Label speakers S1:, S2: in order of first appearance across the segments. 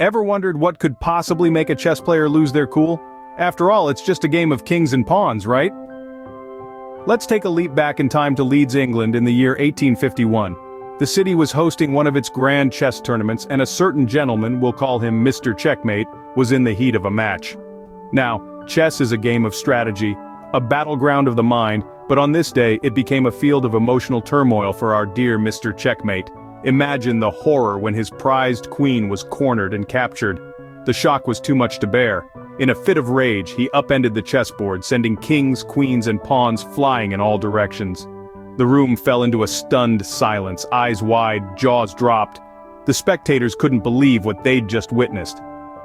S1: Ever wondered what could possibly make a chess player lose their cool? After all, it's just a game of kings and pawns, right? Let's take a leap back in time to Leeds, England in the year 1851. The city was hosting one of its grand chess tournaments, and a certain gentleman, we'll call him Mr. Checkmate, was in the heat of a match. Now, chess is a game of strategy, a battleground of the mind, but on this day it became a field of emotional turmoil for our dear Mr. Checkmate. Imagine the horror when his prized queen was cornered and captured. The shock was too much to bear. In a fit of rage, he upended the chessboard, sending kings, queens, and pawns flying in all directions. The room fell into a stunned silence, eyes wide, jaws dropped. The spectators couldn't believe what they'd just witnessed.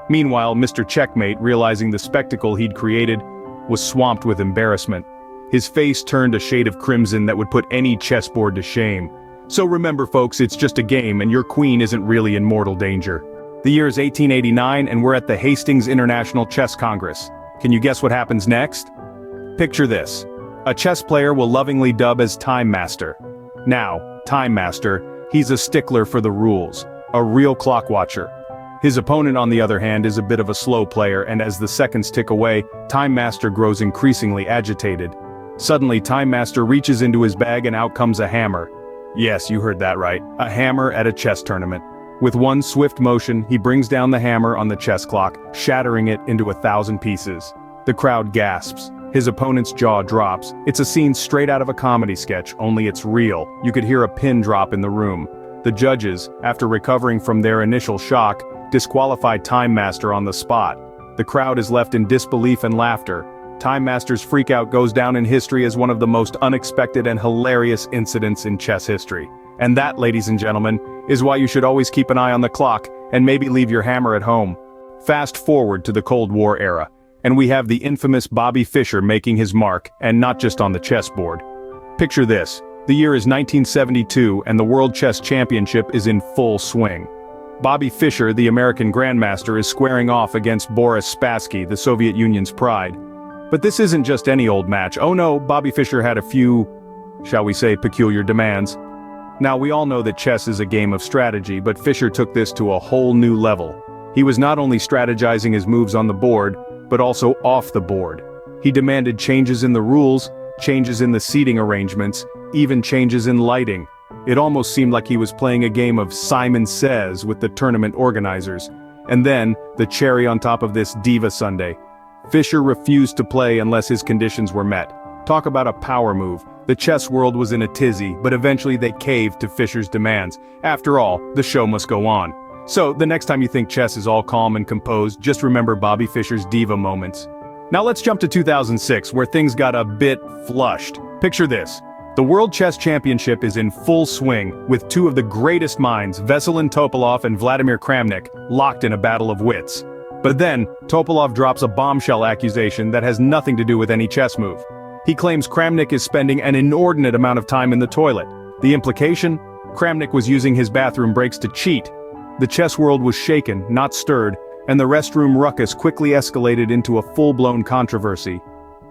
S1: Meanwhile, Mr. Checkmate, realizing the spectacle he'd created, was swamped with embarrassment. His face turned a shade of crimson that would put any chessboard to shame. So remember folks, it's just a game and your queen isn't really in mortal danger. The year is 1889 and we're at the Hastings International Chess Congress. Can you guess what happens next? Picture this. A chess player will lovingly dub as Time Master. Now, Time Master, he's a stickler for the rules, a real clock watcher. His opponent on the other hand is a bit of a slow player, and as the seconds tick away, Time Master grows increasingly agitated. Suddenly Time Master reaches into his bag and out comes a hammer. Yes, you heard that right, a hammer at a chess tournament. With one swift motion, he brings down the hammer on the chess clock, shattering it into 1,000 pieces. The crowd gasps. His opponent's jaw drops. It's a scene straight out of a comedy sketch, only it's real. You could hear a pin drop in the room. The judges, after recovering from their initial shock, disqualified Time Master on the spot. The crowd is left in disbelief and laughter. Time Master's freakout goes down in history as one of the most unexpected and hilarious incidents in chess history. And that, ladies and gentlemen, is why you should always keep an eye on the clock, and maybe leave your hammer at home. Fast forward to the Cold War era, and we have the infamous Bobby Fischer making his mark, and not just on the chessboard. Picture this, the year is 1972 and the World Chess Championship is in full swing. Bobby Fischer, the American Grandmaster, is squaring off against Boris Spassky, the Soviet Union's pride. But this isn't just any old match. Oh no, Bobby Fischer had a few, shall we say, peculiar demands. Now we all know that chess is a game of strategy, but Fischer took this to a whole new level. He was not only strategizing his moves on the board, but also off the board. He demanded changes in the rules, changes in the seating arrangements, even changes in lighting. It almost seemed like he was playing a game of Simon Says with the tournament organizers. And then, the cherry on top of this diva Sunday. Fischer refused to play unless his conditions were met. Talk about a power move. The chess world was in a tizzy, but eventually they caved to Fischer's demands. After all, the show must go on. So, the next time you think chess is all calm and composed, just remember Bobby Fischer's diva moments. Now let's jump to 2006, where things got a bit flushed. Picture this. The World Chess Championship is in full swing, with two of the greatest minds, Veselin Topalov and Vladimir Kramnik, locked in a battle of wits. But then, Topalov drops a bombshell accusation that has nothing to do with any chess move. He claims Kramnik is spending an inordinate amount of time in the toilet. The implication? Kramnik was using his bathroom breaks to cheat. The chess world was shaken, not stirred, and the restroom ruckus quickly escalated into a full-blown controversy.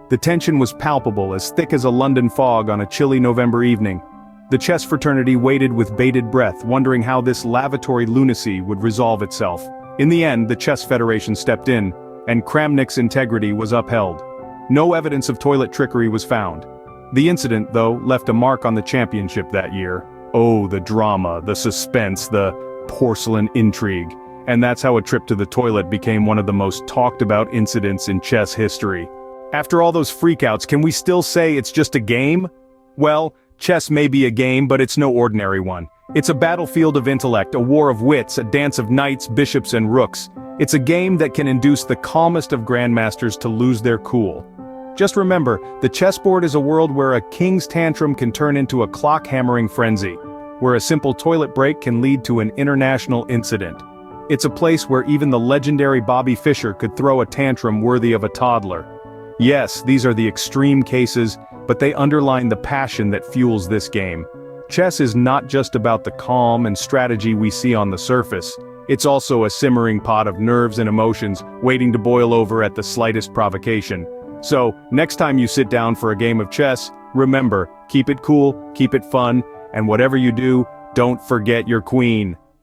S1: The tension was palpable, as thick as a London fog on a chilly November evening. The chess fraternity waited with bated breath, wondering how this lavatory lunacy would resolve itself. In the end, the Chess Federation stepped in, and Kramnik's integrity was upheld. No evidence of toilet trickery was found. The incident, though, left a mark on the championship that year. Oh, the drama, the suspense, the porcelain intrigue. And that's how a trip to the toilet became one of the most talked about incidents in chess history. After all those freakouts, can we still say it's just a game? Well, chess may be a game, but it's no ordinary one. It's a battlefield of intellect, a war of wits, a dance of knights, bishops, and rooks. It's a game that can induce the calmest of grandmasters to lose their cool. Just remember, the chessboard is a world where a king's tantrum can turn into a clock-hammering frenzy, where a simple toilet break can lead to an international incident. It's a place where even the legendary Bobby Fischer could throw a tantrum worthy of a toddler. Yes, these are the extreme cases, but they underline the passion that fuels this game. Chess is not just about the calm and strategy we see on the surface. It's also a simmering pot of nerves and emotions waiting to boil over at the slightest provocation. So, next time you sit down for a game of chess, remember, keep it cool, keep it fun, and whatever you do, don't forget your queen.